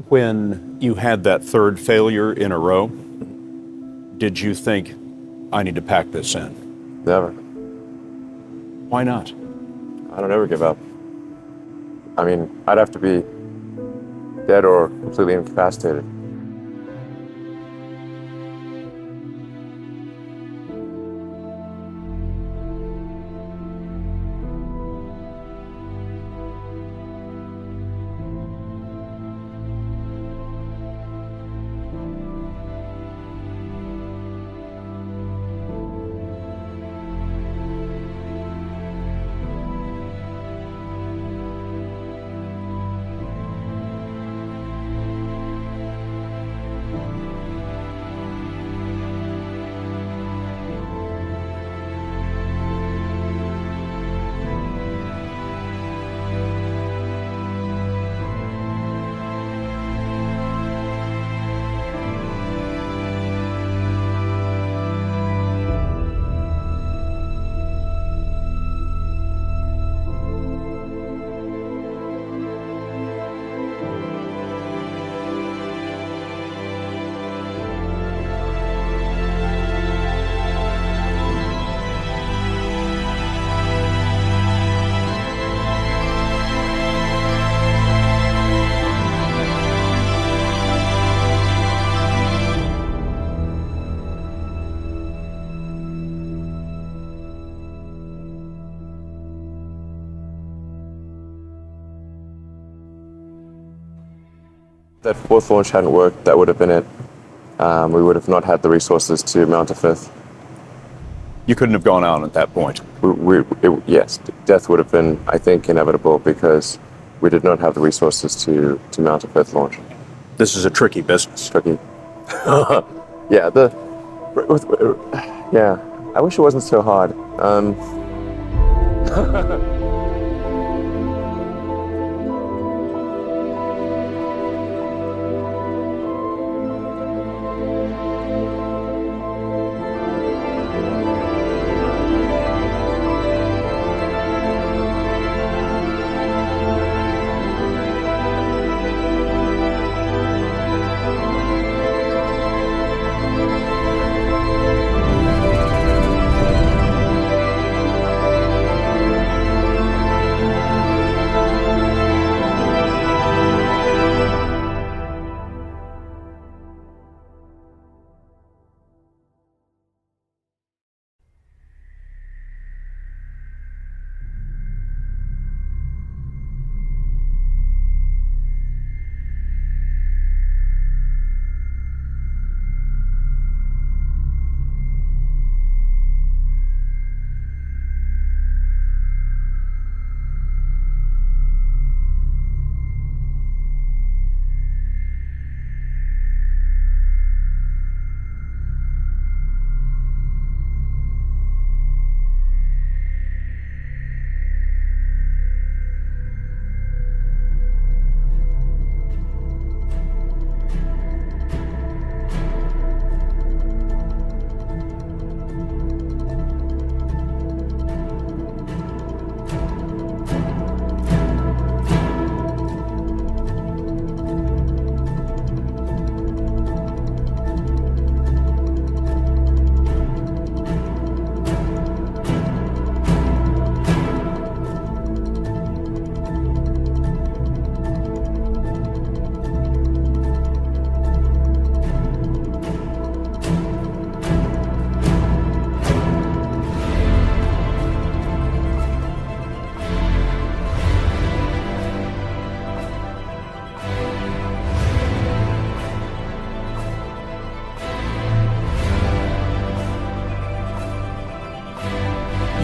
When you had that third failure in a row, did you think, I need to pack this in? Never. Why not? I don't ever give up. I mean, I'd have to be dead or completely incapacitated. That fourth launch hadn't worked, that would have been it. We would have not had the resources to mount a fifth. You couldn't have gone out at that point. Yes, death would have been, I think, inevitable because we did not have the resources to mount a fifth launch. This is a tricky business. Tricky. Yeah, yeah, I wish it wasn't so hard.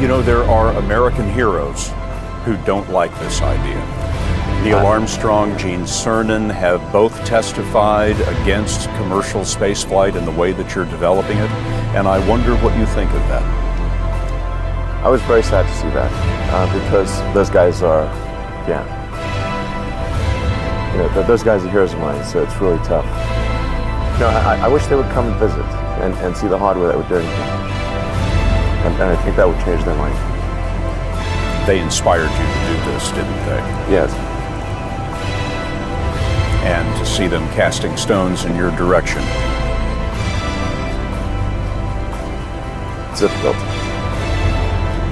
You know, there are American heroes who don't like this idea. Neil Armstrong, Gene Cernan have both testified against commercial spaceflight in the way that you're developing it, and I wonder what you think of that. I was very sad to see that because those guys are, those guys are heroes of mine, so it's really tough. I wish they would come and visit and see the hardware that we're doing. And I think that would change their mind. They inspired you to do this, didn't they? Yes. and to see them casting stones in your direction. It's difficult.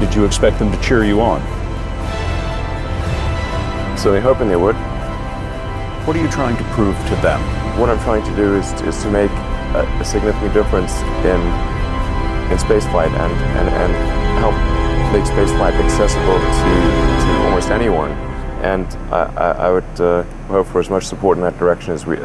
Did you expect them to cheer you on? So they're hoping they would. What are you trying to prove to them? What I'm trying to do is to make a significant difference in spaceflight and help make spaceflight accessible to almost anyone. And I would hope for as much support in that direction as we.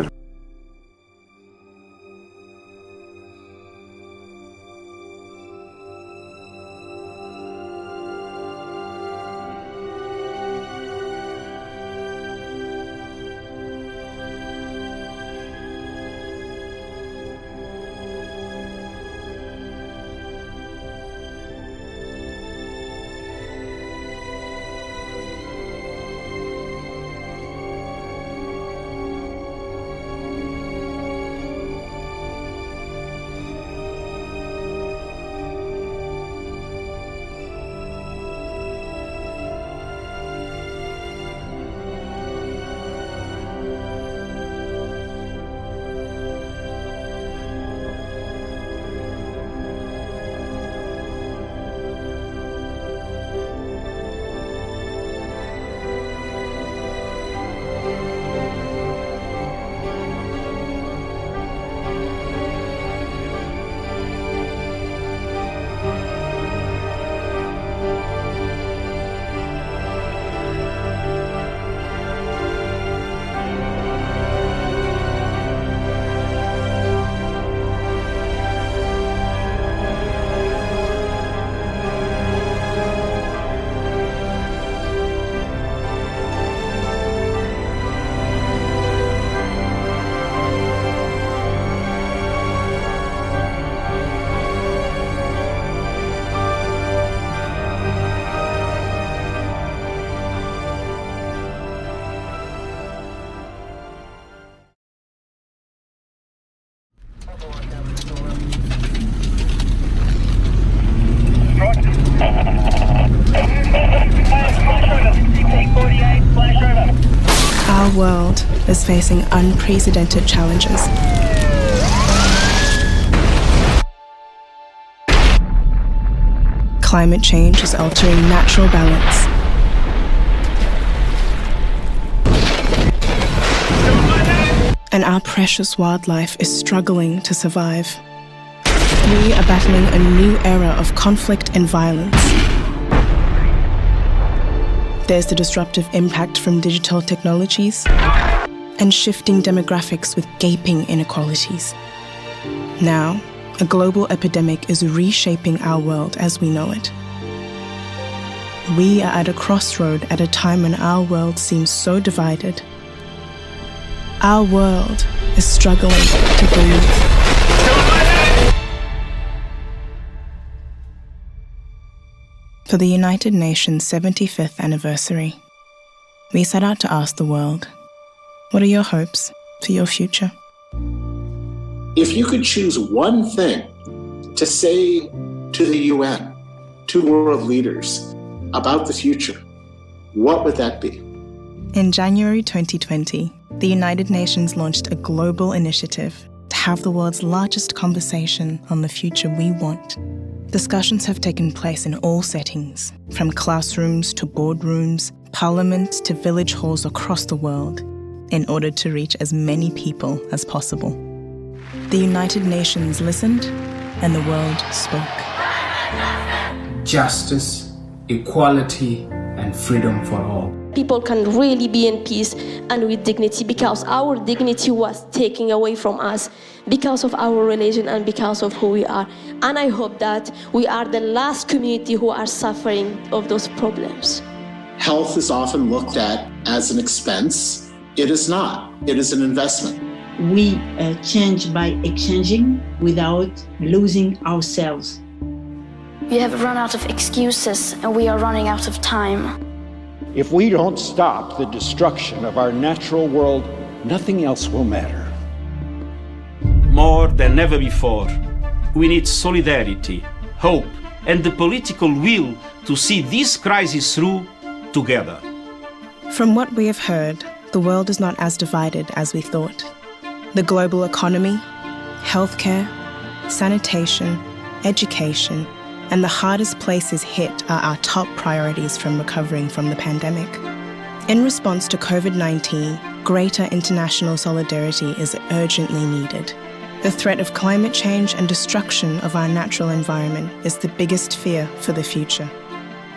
Our world is facing unprecedented challenges. Climate change is altering natural balance. And our precious wildlife is struggling to survive. We are battling a new era of conflict and violence. There's the disruptive impact from digital technologies and shifting demographics with gaping inequalities. Now, a global epidemic is reshaping our world as we know it. We are at a crossroad at a time when our world seems so divided. Our world is struggling to breathe. For the United Nations 75th anniversary, we set out to ask the world, what are your hopes for your future? If you could choose one thing to say to the UN, to world leaders about the future, what would that be? In January 2020, the United Nations launched a global initiative to have the world's largest conversation on the future we want. Discussions have taken place in all settings, from classrooms to boardrooms, parliaments to village halls across the world, in order to reach as many people as possible. The United Nations listened, and the world spoke. Justice, equality, and freedom for all. People can really be in peace and with dignity, because our dignity was taken away from us because of our religion and because of who we are. And I hope that we are the last community who are suffering of those problems. Health is often looked at as an expense. It is not. It is an investment. We change by exchanging without losing ourselves. We have run out of excuses and we are running out of time. If we don't stop the destruction of our natural world, nothing else will matter. More than ever before, we need solidarity, hope, and the political will to see this crisis through together. From what we have heard, the world is not as divided as we thought. The global economy, healthcare, sanitation, education, and the hardest places hit are our top priorities from recovering from the pandemic. In response to COVID-19, greater international solidarity is urgently needed. The threat of climate change and destruction of our natural environment is the biggest fear for the future.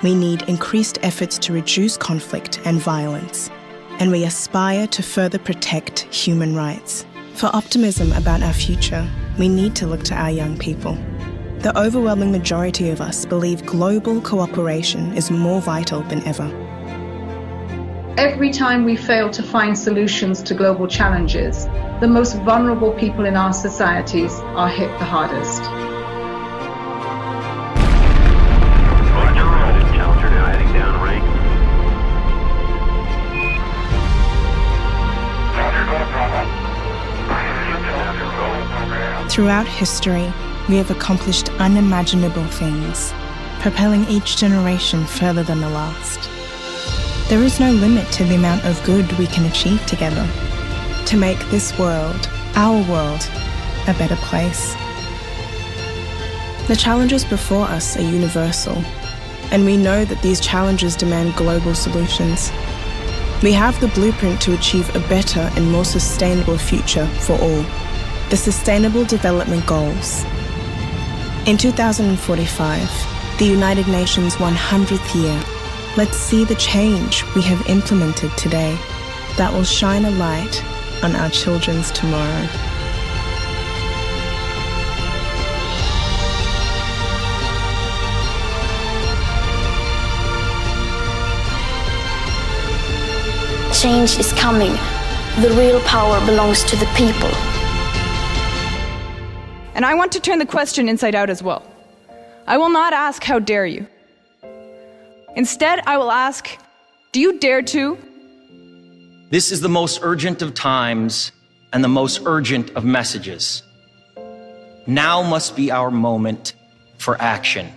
We need increased efforts to reduce conflict and violence, and we aspire to further protect human rights. For optimism about our future, we need to look to our young people. The overwhelming majority of us believe global cooperation is more vital than ever. Every time we fail to find solutions to global challenges, the most vulnerable people in our societies are hit the hardest. Challenger now heading downrange. Throughout history, we have accomplished unimaginable things, propelling each generation further than the last. There is no limit to the amount of good we can achieve together to make this world, our world, a better place. The challenges before us are universal, and we know that these challenges demand global solutions. We have the blueprint to achieve a better and more sustainable future for all, the Sustainable Development Goals. In 2045, the United Nations 100th year, let's see the change we have implemented today that will shine a light on our children's tomorrow. Change is coming. The real power belongs to the people. And I want to turn the question inside out as well. I will not ask, how dare you? Instead, I will ask, do you dare to? This is the most urgent of times and the most urgent of messages. Now must be our moment for action.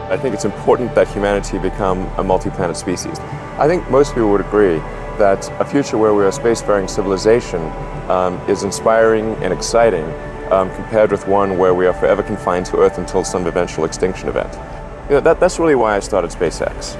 I think it's important that humanity become a multi-planet species. I think most people would agree that a future where we're a spacefaring civilization is inspiring and exciting compared with one where we are forever confined to Earth until some eventual extinction event. You know, that's really why I started SpaceX.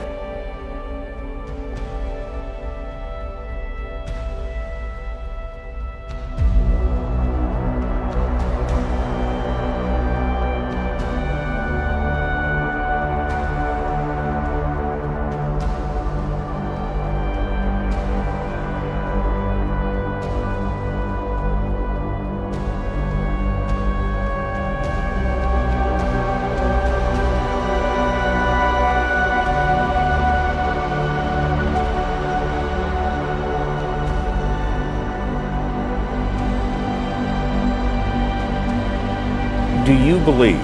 Do you believe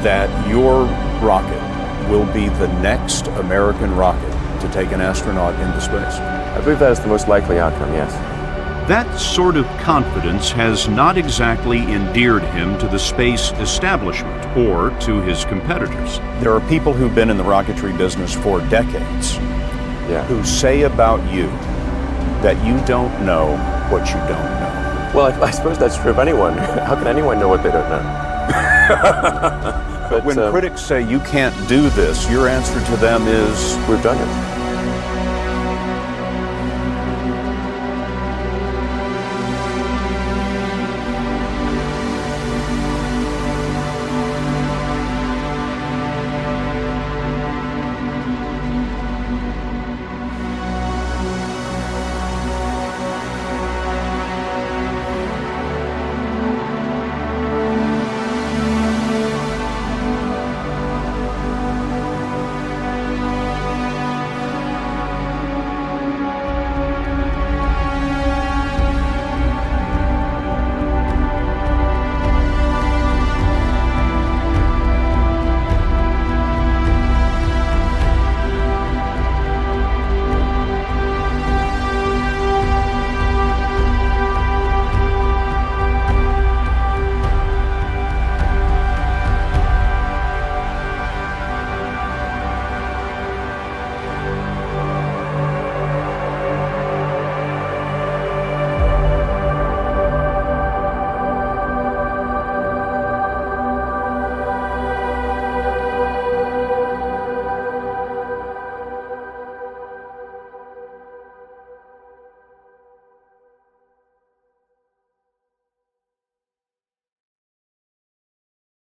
that your rocket will be the next American rocket to take an astronaut into space? I believe that is the most likely outcome, yes. That sort of confidence has not exactly endeared him to the space establishment or to his competitors. There are people who've been in the rocketry business for decades who say about you that you don't know what you don't know. Well, I suppose that's true of anyone. How can anyone know what they don't know? But when critics say you can't do this, your answer to them is, we've done it.